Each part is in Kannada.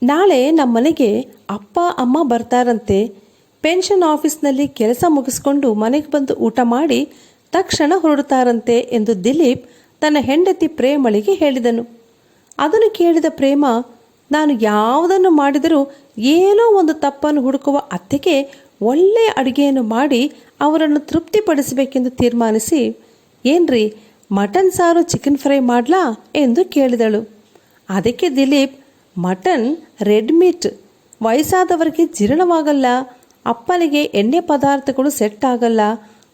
ನಾಳೆ ನಮ್ಮ ಮನೆಗೆ ಅಪ್ಪ ಅಮ್ಮ ಬರ್ತಾರಂತೆ. ಪೆನ್ಷನ್ ಆಫೀಸ್ನಲ್ಲಿ ಕೆಲಸ ಮುಗಿಸ್ಕೊಂಡು ಮನೆಗೆ ಬಂದು ಊಟ ಮಾಡಿ ತಕ್ಷಣ ಹೊರಡ್ತಾರಂತೆ ಎಂದು ದಿಲೀಪ್ ತನ್ನ ಹೆಂಡತಿ ಪ್ರೇಮಳಿಗೆ ಹೇಳಿದನು. ಅದನ್ನು ಕೇಳಿದ ಪ್ರೇಮ, ನಾನು ಯಾವುದನ್ನು ಮಾಡಿದರೂ ಏನೋ ಒಂದು ತಪ್ಪನ್ನು ಹುಡುಕುವ ಅತ್ತೆಗೆ ಒಳ್ಳೆಯ ಅಡುಗೆಯನ್ನು ಮಾಡಿ ಅವರನ್ನು ತೃಪ್ತಿಪಡಿಸಬೇಕೆಂದು ತೀರ್ಮಾನಿಸಿ, ಏನ್ರಿ ಮಟನ್ ಸಾರು ಚಿಕನ್ ಫ್ರೈ ಮಾಡ್ಲಾ ಎಂದು ಕೇಳಿದಳು. ಅದಕ್ಕೆ ದಿಲೀಪ್, ಮಟನ್ ರೆಡ್ ಮೀಟ್ ವಯಸ್ಸಾದವರಿಗೆ ಜೀರ್ಣವಾಗಲ್ಲ, ಅಪ್ಪನಿಗೆ ಎಣ್ಣೆ ಪದಾರ್ಥಗಳು ಸೆಟ್ ಆಗಲ್ಲ,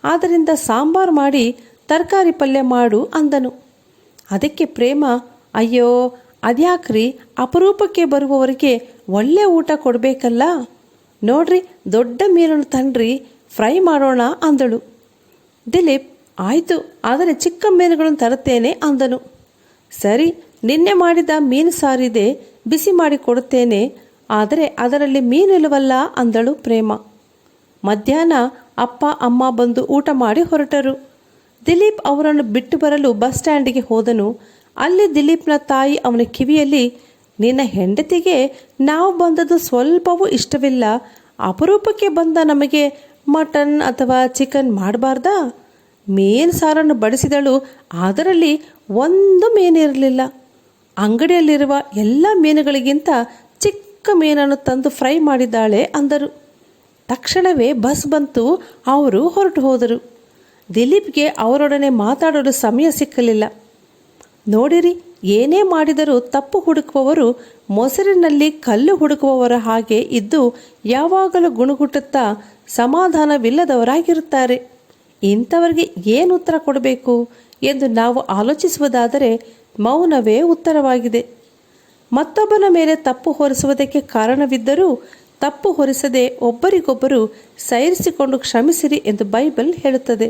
ಆದ್ದರಿಂದ ಸಾಂಬಾರು ಮಾಡಿ ತರಕಾರಿ ಪಲ್ಯ ಮಾಡು ಅಂದನು. ಅದಕ್ಕೆ ಪ್ರೇಮ, ಅಯ್ಯೋ ಅದ್ಯಾಕ್ರಿ, ಅಪರೂಪಕ್ಕೆ ಬರುವವರಿಗೆ ಒಳ್ಳೆ ಊಟ ಕೊಡಬೇಕಲ್ಲ, ನೋಡ್ರಿ ದೊಡ್ಡ ಮೀನನ್ನು ತನ್ರಿ ಫ್ರೈ ಮಾಡೋಣ ಅಂದಳು. ದಿಲೀಪ್, ಆಯಿತು, ಆದರೆ ಚಿಕ್ಕ ಮೀನುಗಳನ್ನು ತರುತ್ತೇನೆ ಅಂದನು. ಸರಿ, ನಿನ್ನೆ ಮಾಡಿದ ಮೀನು ಸಾರಿದೆ, ಬಿಸಿ ಮಾಡಿ ಕೊಡುತ್ತೇನೆ, ಆದರೆ ಅದರಲ್ಲಿ ಮೀನಿಲ್ಲವಲ್ಲ ಅಂದಳು ಪ್ರೇಮ. ಮಧ್ಯಾಹ್ನ ಅಪ್ಪ ಅಮ್ಮ ಬಂದು ಊಟ ಮಾಡಿ ಹೊರಟರು. ದಿಲೀಪ್ ಅವರನ್ನು ಬಿಟ್ಟು ಬರಲು ಬಸ್ ಸ್ಟ್ಯಾಂಡಿಗೆ ಹೋದನು. ಅಲ್ಲಿ ದಿಲೀಪ್ನ ತಾಯಿ ಅವನ ಕಿವಿಯಲ್ಲಿ, ನಿನ್ನ ಹೆಂಡತಿಗೆ ನಾವು ಬಂದದ್ದು ಸ್ವಲ್ಪವೂ ಇಷ್ಟವಿಲ್ಲ, ಅಪರೂಪಕ್ಕೆ ಬಂದ ನಮಗೆ ಮಟನ್ ಅಥವಾ ಚಿಕನ್ ಮಾಡಬಾರ್ದಾ? ಮೀನು ಸಾರನ್ನು ಬಡಿಸಿದಳು, ಅದರಲ್ಲಿ ಒಂದು ಮೀನಿರಲಿಲ್ಲ. ಅಂಗಡಿಯಲ್ಲಿರುವ ಎಲ್ಲ ಮೀನುಗಳಿಗಿಂತ ಚಿಕ್ಕ ಮೀನನ್ನು ತಂದು ಫ್ರೈ ಮಾಡಿದ್ದಾಳೆ ಅಂದರು. ತಕ್ಷಣವೇ ಬಸ್ ಬಂತು, ಅವರು ಹೊರಟು ಹೋದರು. ದಿಲೀಪ್ಗೆ ಅವರೊಡನೆ ಮಾತಾಡಲು ಸಮಯ ಸಿಕ್ಕಲಿಲ್ಲ. ನೋಡಿರಿ, ಏನೇ ಮಾಡಿದರೂ ತಪ್ಪು ಹುಡುಕುವವರು ಮೊಸರಿನಲ್ಲಿ ಕಲ್ಲು ಹುಡುಕುವವರ ಹಾಗೆ ಇದ್ದು ಯಾವಾಗಲೂ ಗುಣಗುಟ್ಟುತ್ತಾ ಸಮಾಧಾನವಿಲ್ಲದವರಾಗಿರುತ್ತಾರೆ. ಇಂಥವರಿಗೆ ಏನು ಉತ್ತರ ಕೊಡಬೇಕು ಎಂದು ನಾವು ಆಲೋಚಿಸುವುದಾದರೆ ಮೌನವೇ ಉತ್ತರವಾಗಿದೆ. ಮತ್ತೊಬ್ಬನ ಮೇಲೆ ತಪ್ಪು ಹೊರಿಸುವುದಕ್ಕೆ ಕಾರಣವಿದ್ದರೂ ತಪ್ಪು ಹೊರಿಸದೆ ಒಬ್ಬರಿಗೊಬ್ಬರು ಸೈರಿಸಿಕೊಂಡು ಕ್ಷಮಿಸಿರಿ ಎಂದು ಬೈಬಲ್ ಹೇಳುತ್ತದೆ.